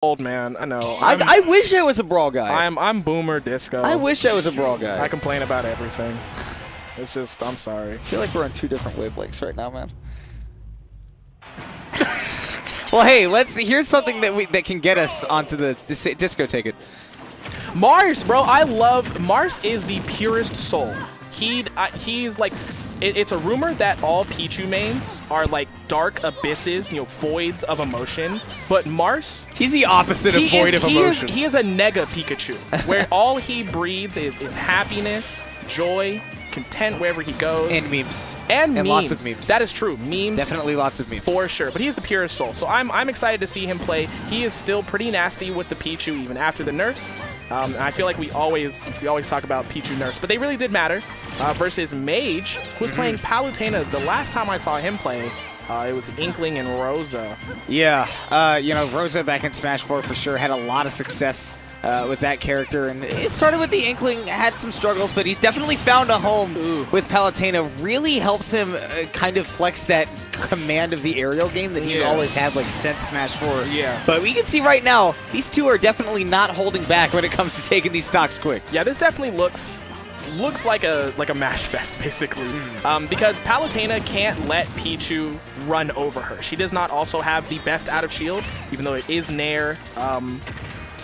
old man. I know. I wish I was a brawl guy. I'm boomer disco. I wish I was a brawl guy. I complain about everything. It's just, I'm sorry. I feel like we're on 2 different wavelengths right now, man. Well, hey, here's something that can get us onto the disco ticket. Marce, bro, I love Marce. Is the purest soul. He's like, it's a rumor that all Pichu mains are like dark abysses, voids of emotion. But Marce, he's the opposite of void of emotion. He is a nega Pikachu, where all he breeds is happiness, joy, content wherever he goes. And memes. And memes. Lots of memes. That is true. Memes. Definitely lots of memes. For sure. But he is the purest soul. So I'm excited to see him play. He is still pretty nasty with the Pichu even after the nerfs. And I feel like we always talk about Pichu nerfs, but they really did matter. Versus Mage, who was playing Palutena. The last time I saw him play, it was Inkling and Rosa. Yeah, Rosa back in Smash 4 for sure had a lot of success with that character, and it started with the Inkling, had some struggles, but he's definitely found a home with Palutena. Really helps him kind of flex that command of the aerial game that he's always had, like, since Smash 4. Yeah. But we can see right now, these two are definitely not holding back when it comes to taking these stocks quick. Yeah, this definitely looks like a mash fest, basically. Because Palutena can't let Pichu run over her. She does not also have the best out of shield, even though it is Nair.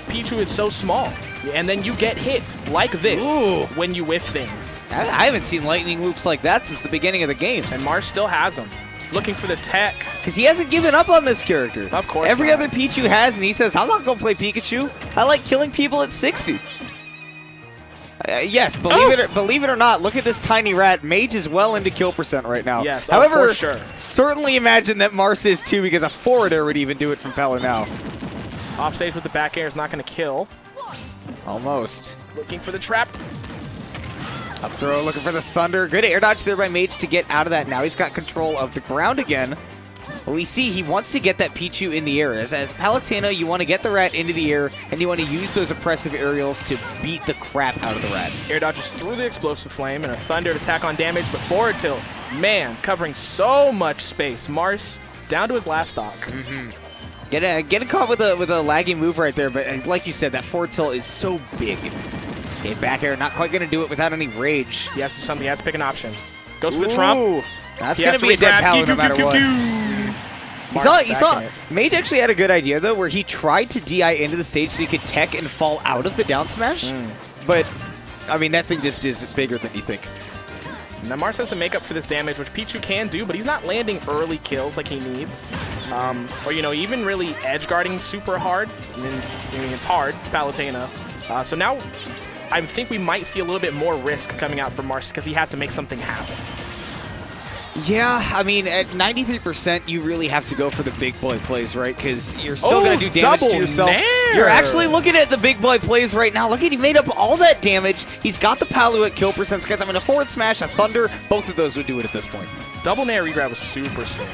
Pichu is so small, and then you get hit like this when you whiff things. I haven't seen lightning loops like that since the beginning of the game. And Marce still has them. Looking for the tech. Because he hasn't given up on this character. Of course Every other Pichu has, and he says, I'm not going to play Pikachu. I like killing people at 60. Yes, believe it or not, look at this tiny rat. Mage is well into kill percent right now. Yes, however, for sure. Certainly imagine that Marce is too, because a forward air would even do it from Palo now. Offstage with the back air is not going to kill. Almost. Looking for the trap. Up throw, looking for the thunder. Good air dodge there by Mage to get out of that. Now he's got control of the ground again. We see he wants to get that Pichu in the air. As Palutena, you want to get the rat into the air, and you want to use those oppressive aerials to beat the crap out of the rat. Air dodges through the explosive flame and a thunder to tack on damage, but forward tilt, man, covering so much space. Marce down to his last stock. Get caught with a laggy move right there, but like you said, that forward tilt is so big. Okay, back air, not quite going to do it without any rage. He has to do something. He has to pick an option. Goes for the trump. That's going to be a dead Palo no matter what. You saw Mage actually had a good idea, though, where he tried to DI into the stage so he could tech and fall out of the down smash. But, I mean, that thing just is bigger than you think. Now Marce has to make up for this damage, which Pichu can do, but he's not landing early kills like he needs. Or, even really edge guarding super hard. I mean, it's hard. It's Palutena. So now I think we might see a little bit more risk coming out from Marce because he has to make something happen. Yeah, I mean, at 93%, you really have to go for the big boy plays, right? Because you're still going to do damage to yourself. Nair. You're actually looking at the big boy plays right now. Look at, he made up all that damage. He's got the Palu at kill percent. Guys, I mean, a forward smash, a thunder, both of those would do it at this point. Double Nair regrab was super sick.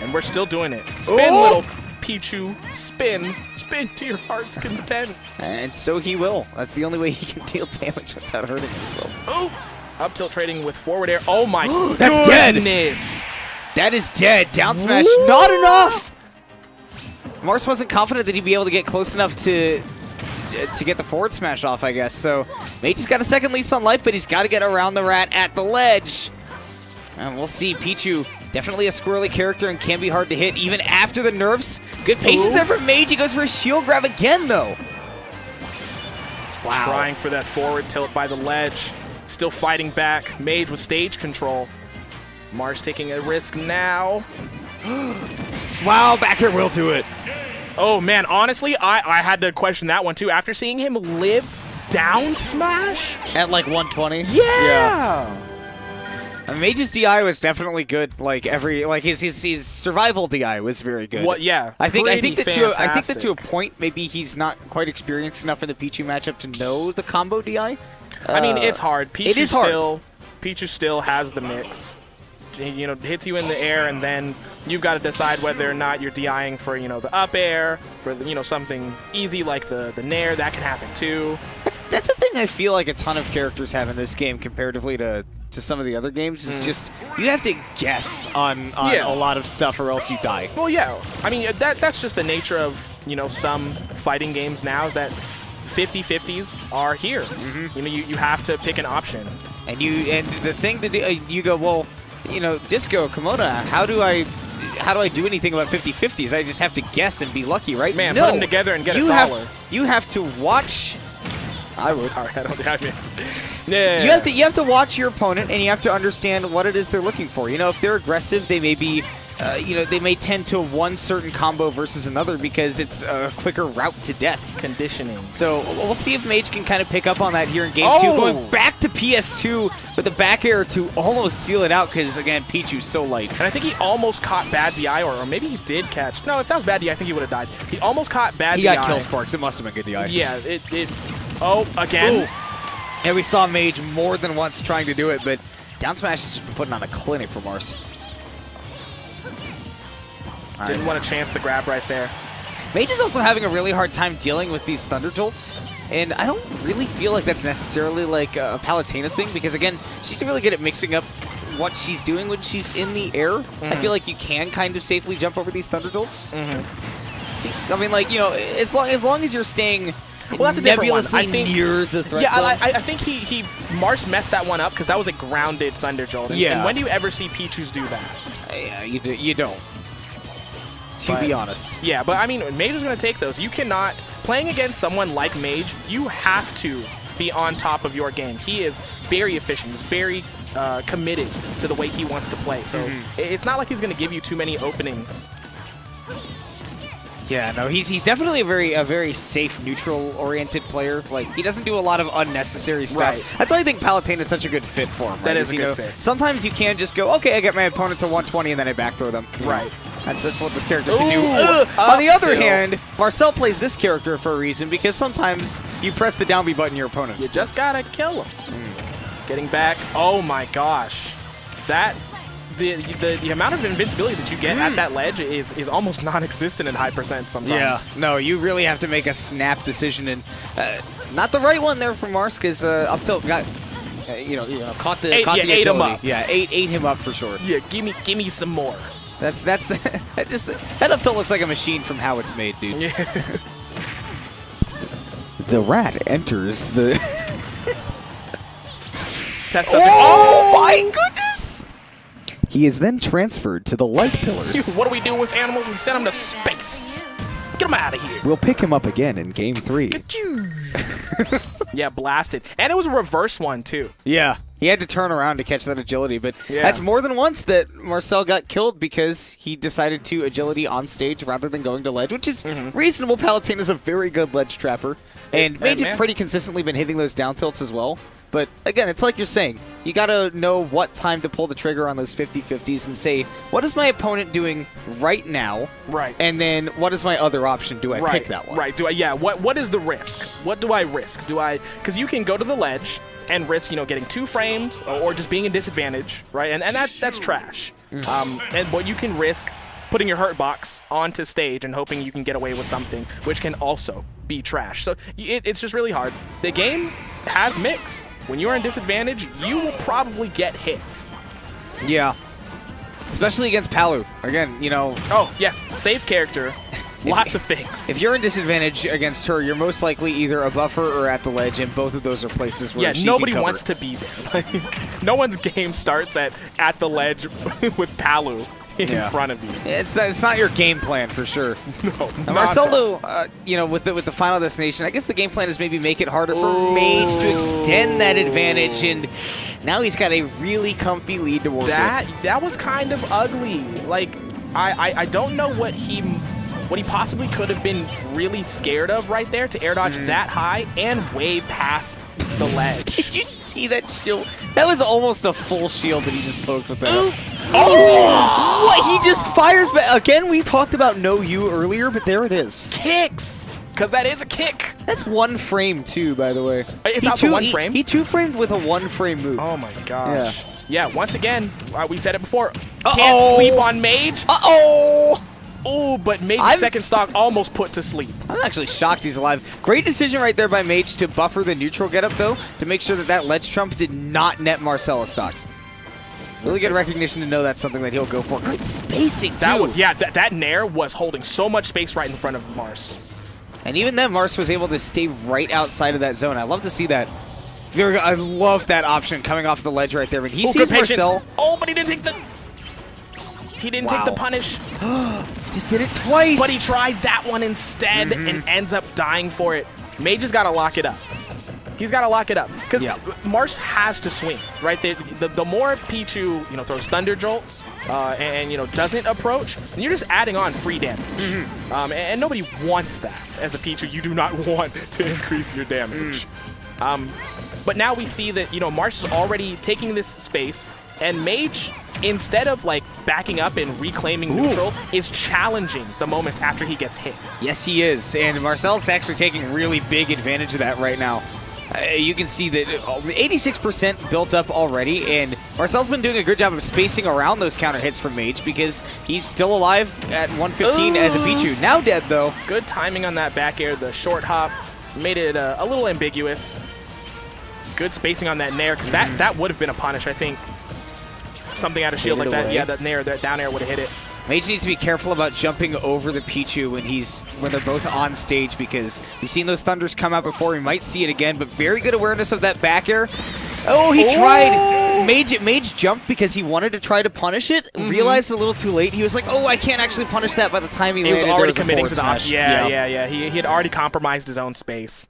And we're still doing it. Spin, little Pichu. Spin. Spin to your heart's content. And so he will. That's the only way he can deal damage without hurting himself. Oh! Up tilt trading with forward air. Oh my That's goodness. Dead. That is dead. Down smash, not enough. Marce wasn't confident that he'd be able to get close enough to get the forward smash off, I guess. So Mage has got a second lease on life, but he's got to get around the rat at the ledge. And we'll see. Pichu, definitely a squirrely character and can be hard to hit even after the nerfs. Good patience there from Mage. He goes for a shield grab again, though. Wow. Trying for that forward tilt by the ledge. Still fighting back. Mage with stage control. Marce taking a risk now. Wow, back air will do it. Oh, man. Honestly, I had to question that one, too. After seeing him live down smash. At like 120? Yeah. Mage's DI was definitely good. Like his survival DI was very good. What? Yeah. I think that to a point, maybe he's not quite experienced enough in the Pichu matchup to know the combo DI. I mean, it's hard. Pichu still has the mix. Hits you in the air, and then you've got to decide whether or not you're DIing for, the up air, for, something easy like the Nair. That can happen, too. That's the thing I feel like a ton of characters have in this game comparatively to to some of the other games is just you have to guess on a lot of stuff or else you die. Well, yeah. I mean, that's just the nature of, you know, some fighting games now, is that 50-50s are here. You know, you have to pick an option. And the thing that you go, well, you know, Disco, Komoda, how do I do anything about 50-50s? I just have to guess and be lucky, right? Man, no, put them together and get a dollar. You have to watch. I would. Sorry, I don't think I mean. Yeah. You have to watch your opponent, and you have to understand what it is they're looking for. You know, if they're aggressive, they may be, you know, they may tend to one certain combo versus another because it's a quicker route to death. Conditioning. So we'll see if Mage can kind of pick up on that here in Game 2. Going back to PS2 with the back air to almost seal it out because, again, Pichu's so light. And I think he almost caught bad DI, or maybe he did catch. No, if that was bad DI, I think he would have died. He almost caught bad DI. He got kill sparks. It must have been good DI. Yeah, Oh, again. Ooh. And we saw Mage more than once trying to do it, but down smash has just been putting on a clinic for Marce. Didn't want a chance to grab right there. Mage is also having a really hard time dealing with these Thunder Jolts, and I don't really feel like that's necessarily like a Palutena thing, because again, she's really good at mixing up what she's doing when she's in the air. I feel like you can kind of safely jump over these Thunder Jolts. See, I mean, like, you know, as long as you're staying that's a different one. I think near the threat zone. I think Marce messed that one up because that was a grounded Thunder Jolt. And when do you ever see Pichu's do that? Yeah, you don't. To be honest. Yeah, but I mean, Mage is going to take those. You cannot, playing against someone like Mage, you have to be on top of your game. He is very efficient. He's very committed to the way he wants to play. So it's not like he's going to give you too many openings. Yeah, no, he's definitely a very safe, neutral-oriented player. Like, he doesn't do a lot of unnecessary stuff. Right. That's why I think Palutena is such a good fit for him. Right? That is a good fit. Sometimes you can just go, okay, I get my opponent to 120 and then I back throw them. Right. That's what this character can do. On the other hand, Marcel plays this character for a reason, because sometimes you press the down B button, your opponent You just gotta kill him. Getting back. Oh my gosh. That... The amount of invincibility that you get at that ledge is almost non-existent in high percent sometimes. Yeah, no, you really have to make a snap decision, and not the right one there from Marce, because up tilt got, caught the agility. Ate him up. Yeah, ate him up for sure. Yeah, give me some more. That up tilt looks like a machine from how it's made, dude. Yeah. The rat enters the. Test something. Oh my goodness! He is then transferred to the light pillars. What do we do with animals? We send them to space. Get them out of here. We'll pick him up again in Game 3. Yeah, blasted. And it was a reverse one, too. Yeah. He had to turn around to catch that agility, but that's more than once that Marcel got killed because he decided to agility on stage rather than going to ledge, which is reasonable. Palutena's a very good ledge trapper, and Mage have pretty consistently been hitting those down tilts as well. But again, it's like you're saying, you gotta know what time to pull the trigger on those 50-50s and say, what is my opponent doing right now? Right. And then what is my other option? Do I pick that one? Right. Do I? Yeah. What is the risk? What do I risk? Because you can go to the ledge and risk, getting 2 framed or just being in disadvantage, right? And that's trash. And what you can risk putting your hurt box onto stage and hoping you can get away with something, which can also be trash. So it's just really hard. The game has mix. When you're in disadvantage, you will probably get hit. Yeah. Especially against Palu. Again, Oh, yes. Safe character. Lots of things. If you're in disadvantage against her, you're most likely either above her or at the ledge, and both of those are places where she nobody can cover. wants to be there. No one's game starts at the ledge with Palu in front of you. It's not your game plan for sure. No. Marcel, though, with the final destination, I guess the game plan is maybe make it harder for Mage to extend that advantage, and now he's got a really comfy lead to work with. That was kind of ugly. Like, I don't know what he possibly could have been really scared of right there to air dodge that high and way past the ledge. Did you see that shield? That was almost a full shield that he just poked with that. Oh! What? He just fires back. Again, we talked about no U earlier, but there it is. Kicks! Because that is a kick. That's 1 frame, too, by the way. It's out to 1 frame? He 2-framed with a 1-frame move. Oh, my gosh. Yeah, once again, we said it before. Can't sleep on Mage. Uh-oh! Oh, but Mage's second stock almost put to sleep. I'm actually shocked he's alive. Great decision right there by Mage to buffer the neutral getup, though, to make sure that that ledge trump did not net Marcel a stock. Really good recognition to know that's something that he'll go for. Good spacing, too. That Nair was holding so much space right in front of Marce. And even then, Marce was able to stay right outside of that zone. I love to see that. I love that option coming off the ledge right there. When he sees Marcel. Oh, but he didn't take the... He didn't take the punish. He just did it twice. But he tried that one instead and ends up dying for it. Mage has got to lock it up. He's got to lock it up because Marce has to swing, right? The more Pichu, throws Thunder Jolts and doesn't approach, then you're just adding on free damage. And nobody wants that. As a Pichu, you do not want to increase your damage. But now we see that Marce is already taking this space, and Mage, instead of backing up and reclaiming neutral, is challenging the moments after he gets hit. Yes, he is, and Marcel's actually taking really big advantage of that right now. You can see that 86% built up already, and Marcel's been doing a good job of spacing around those counter hits from Mage because he's still alive at 115 as a Pichu. Now dead, though. Good timing on that back air. The short hop made it a little ambiguous. Good spacing on that Nair, because that would have been a punish, I think. Something out of shield like that. Yeah, that Nair, that down air would have hit it. Mage needs to be careful about jumping over the Pichu when they're both on stage, because we've seen those thunders come out before. We might see it again, but very good awareness of that back air. Oh, he tried. Mage jumped because he wanted to try to punish it. Realized a little too late. He was like, "Oh, I can't actually punish that." By the time he landed, was already there was committing a to the smash. Yeah. He had already compromised his own space.